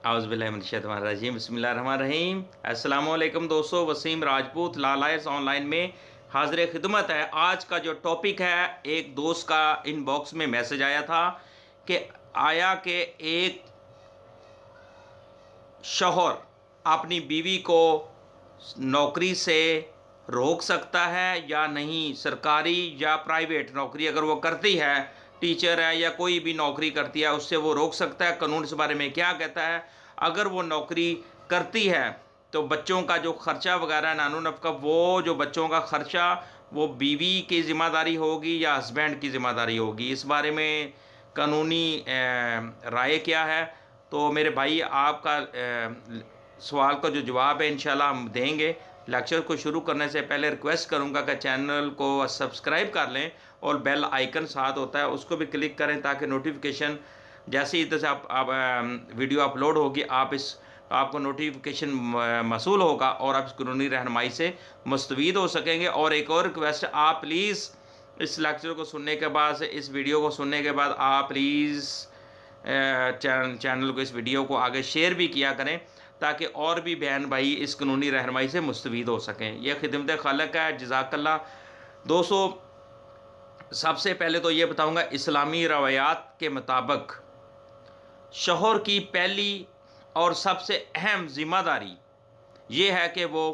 आउज़ुबिल्लाहिमिनश्शैतानिर्रजीम बिस्मिल्लाहिर्रहमानिर्रहीम। अस्सलामुअलैकुम दोस्तों, वसीम राजपूत लालायस ऑनलाइन में हाज़िर खिदमत है। आज का जो टॉपिक है, एक दोस्त का इनबॉक्स में मैसेज आया था कि एक शौहर अपनी बीवी को नौकरी से रोक सकता है या नहीं। सरकारी या प्राइवेट नौकरी अगर वो करती है, टीचर है या कोई भी नौकरी करती है, उससे वो रोक सकता है। कानून इस बारे में क्या कहता है? अगर वो नौकरी करती है तो बच्चों का जो खर्चा वगैरह नानो नफ़का, वो जो बच्चों का खर्चा वो बीवी की ज़िम्मेदारी होगी या हस्बैंड की ज़िम्मेदारी होगी। इस बारे में कानूनी राय क्या है? तो मेरे भाई, आपका सवाल का जो जवाब है इंशाल्लाह हम देंगे। लेक्चर को शुरू करने से पहले रिक्वेस्ट करूंगा कि चैनल को सब्सक्राइब कर लें और बेल आइकन साथ होता है उसको भी क्लिक करें, ताकि नोटिफिकेशन जैसे ही इधर से आप वीडियो अपलोड होगी आपको नोटिफिकेशन मसूल होगा और आप कानूनी रहनुमाई से मुस्तफ़ीद हो सकेंगे। और एक और रिक्वेस्ट, आप प्लीज़ इस लेक्चर को सुनने के बाद, इस वीडियो को सुनने के बाद, आप प्लीज़ चैनल को, इस वीडियो को आगे शेयर भी किया करें, ताकि और भी बहन भाई इस कानूनी रहनुमाई से मुस्तफ़ीद हो सकें। यह खिदमत खालक है, जज़ाकल्लाह। दोस्तों, सबसे पहले तो ये बताऊंगा, इस्लामी रवायात के मुताबिक शौहर की पहली और सबसे अहम ज़िम्मेदारी ये है कि वो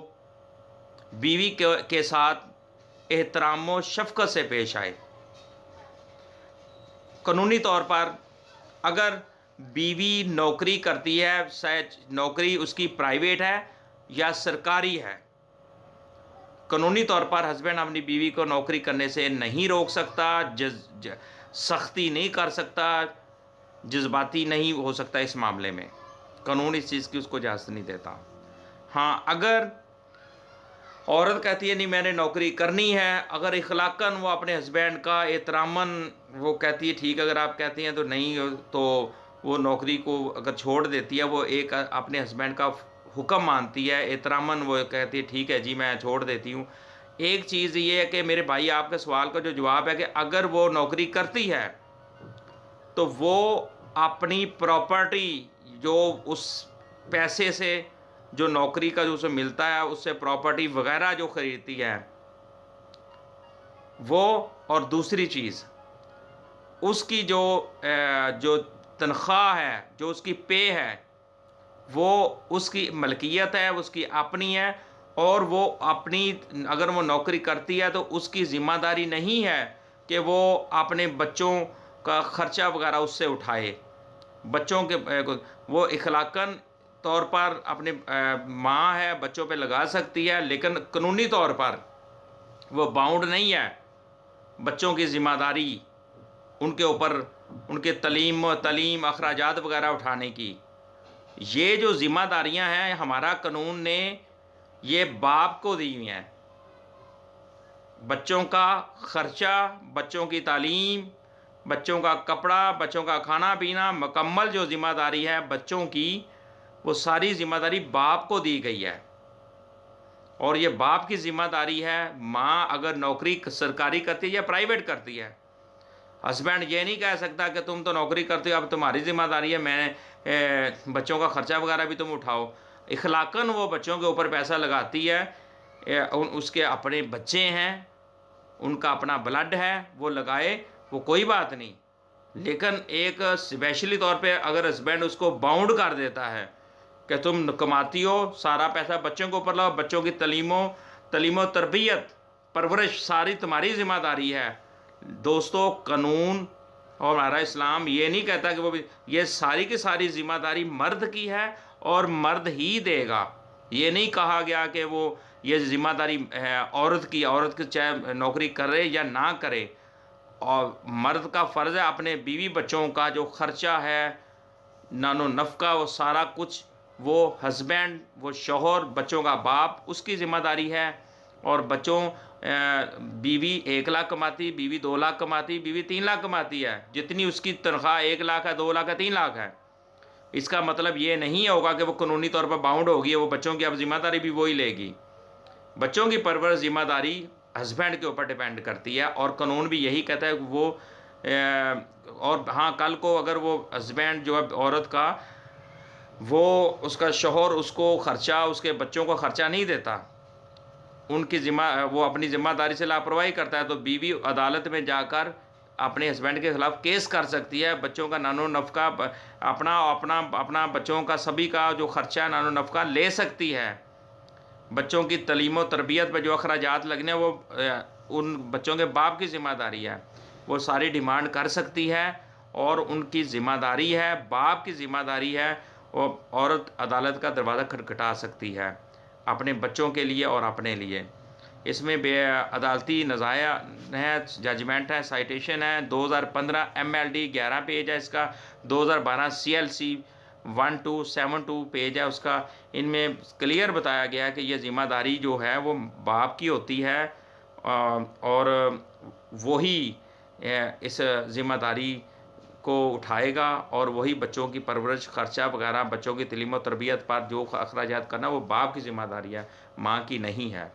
बीवी के साथ एहतराम व शफ़क़त से पेश आए। कानूनी तौर पर अगर बीवी नौकरी करती है, शायद नौकरी उसकी प्राइवेट है या सरकारी है, कानूनी तौर पर हस्बैंड अपनी बीवी को नौकरी करने से नहीं रोक सकता, सख्ती नहीं कर सकता, जज्बाती नहीं हो सकता। इस मामले में कानून इस चीज़ की उसको इजाज़त नहीं देता। हाँ, अगर औरत कहती है नहीं मैंने नौकरी करनी है, अगर इखलाकन वो अपने हस्बैंड का एहतरामन वो कहती है ठीक, अगर आप कहती हैं तो नहीं, तो वो नौकरी को अगर छोड़ देती है, वो एक अपने हस्बैंड का हुक्म मानती है, एहतरामन वो कहती है ठीक है जी मैं छोड़ देती हूँ। एक चीज़ ये है कि मेरे भाई, आपके सवाल का जो जवाब है कि अगर वो नौकरी करती है तो वो अपनी प्रॉपर्टी जो उस पैसे से, जो नौकरी का जो उसे मिलता है, उससे प्रॉपर्टी वगैरह जो ख़रीदती है वो, और दूसरी चीज़ उसकी जो तनख्वाह है, जो उसकी पे है, वो उसकी मलकियत है, उसकी अपनी है। और वो अपनी, अगर वो नौकरी करती है तो उसकी ज़िम्मेदारी नहीं है कि वो अपने बच्चों का ख़र्चा वगैरह उससे उठाए। बच्चों के वो इखलाकन तौर पर अपने माँ है, बच्चों पे लगा सकती है, लेकिन कानूनी तौर पर वो बाउंड नहीं है बच्चों की ज़िम्मेदारी उनके ऊपर, उनके तलीम अखराजात वगैरह उठाने की। ये जो ज़िम्मेदारियाँ हैं, हमारा कानून ने ये बाप को दी हुई हैं। बच्चों का ख़र्चा, बच्चों की तालीम, बच्चों का कपड़ा, बच्चों का खाना पीना, मुकम्मल जो ज़िम्मेदारी है बच्चों की, वो सारी ज़िम्मेदारी बाप को दी गई है। और ये बाप की ज़िम्मेदारी है। माँ अगर नौकरी सरकारी करती है या प्राइवेट करती है, हस्बैंड ये नहीं कह सकता कि तुम तो नौकरी करते हो, अब तुम्हारी ज़िम्मेदारी है, मैं बच्चों का ख़र्चा वगैरह भी तुम उठाओ। इखलाकन वो बच्चों के ऊपर पैसा लगाती है, उसके अपने बच्चे हैं, उनका अपना ब्लड है, वो लगाए, वो कोई बात नहीं। लेकिन एक स्पेशली तौर पे अगर हस्बैंड उसको बाउंड कर देता है कि तुम कमाती हो, सारा पैसा बच्चों के ऊपर लगाओ, बच्चों की तलीमो तरबियत परवरिश सारी तुम्हारी ज़िम्मेदारी है। दोस्तों, कानून और हमारा इस्लाम ये नहीं कहता कि वो भी, ये सारी की सारी ज़िम्मेदारी मर्द की है और मर्द ही देगा। ये नहीं कहा गया कि वो ये ज़िम्मेदारी है औरत की चाहे नौकरी करे या ना करे। और मर्द का फ़र्ज़ है अपने बीवी बच्चों का जो ख़र्चा है, नानो नफ़का, वो सारा कुछ वो हस्बैंड, वो शौहर, बच्चों का बाप, उसकी ज़िम्मेदारी है। और बच्चों, बीवी 1 लाख कमाती, बीवी 2 लाख कमाती, बीवी 3 लाख कमाती है, जितनी उसकी तनख्वाह 1 लाख है, 2 लाख है, 3 लाख है, इसका मतलब ये नहीं होगा कि वो कानूनी तौर पर बाउंड होगी, वो बच्चों की अब ज़िम्मेदारी भी वही लेगी। बच्चों की परवरिश ज़िम्मेदारी हस्बैंड के ऊपर डिपेंड करती है, और कानून भी यही कहता है कि वो और हाँ, कल को अगर वो हस्बैंड जो है औरत का वो उसका शौहर उसको ख़र्चा, उसके बच्चों को ख़र्चा नहीं देता, वो अपनी ज़िम्मेदारी से लापरवाही करता है, तो बीवी अदालत में जाकर अपने हस्बैंड के ख़िलाफ़ केस कर सकती है। बच्चों का नानो नफ़का अपना अपना अपना बच्चों का सभी का जो ख़र्चा नानो नफ़का ले सकती है। बच्चों की तलीम और तरबियत पर जो अखराजात लगने वो उन बच्चों के बाप की ज़िम्मेदारी है। वो सारी डिमांड कर सकती है और उनकी ज़िम्मेदारी है, बाप की ज़िम्मेदारी है। वो औरत अदालत का दरवाज़ा खटखटा सकती है अपने बच्चों के लिए और अपने लिए। इसमें बे अदालती नज़ाया है, जजमेंट है, साइटेशन है 2015 MLD 11 पेज है इसका, 2012 CLC 1272 पेज है उसका। इनमें क्लियर बताया गया है कि ये ज़िम्मेदारी जो है वो बाप की होती है और वही इस ज़िम्मेदारी को उठाएगा और वही बच्चों की परवरिश, ख़र्चा वगैरह, बच्चों की तालीम और तरबियत पर जो अखराजात करना वो बाप की ज़िम्मेदारी है, माँ की नहीं है।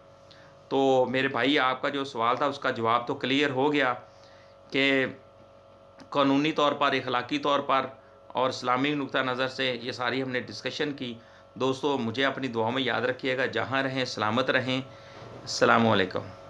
तो मेरे भाई आपका जो सवाल था उसका जवाब तो क्लियर हो गया कि कानूनी तौर पर, इखलाकी तौर पर और इस्लामी नुक्ता नज़र से ये सारी हमने डिस्कशन की। दोस्तों मुझे अपनी दुआओं में याद रखिएगा, जहाँ रहें सलामत रहें। अस्सलामु अलैकुम।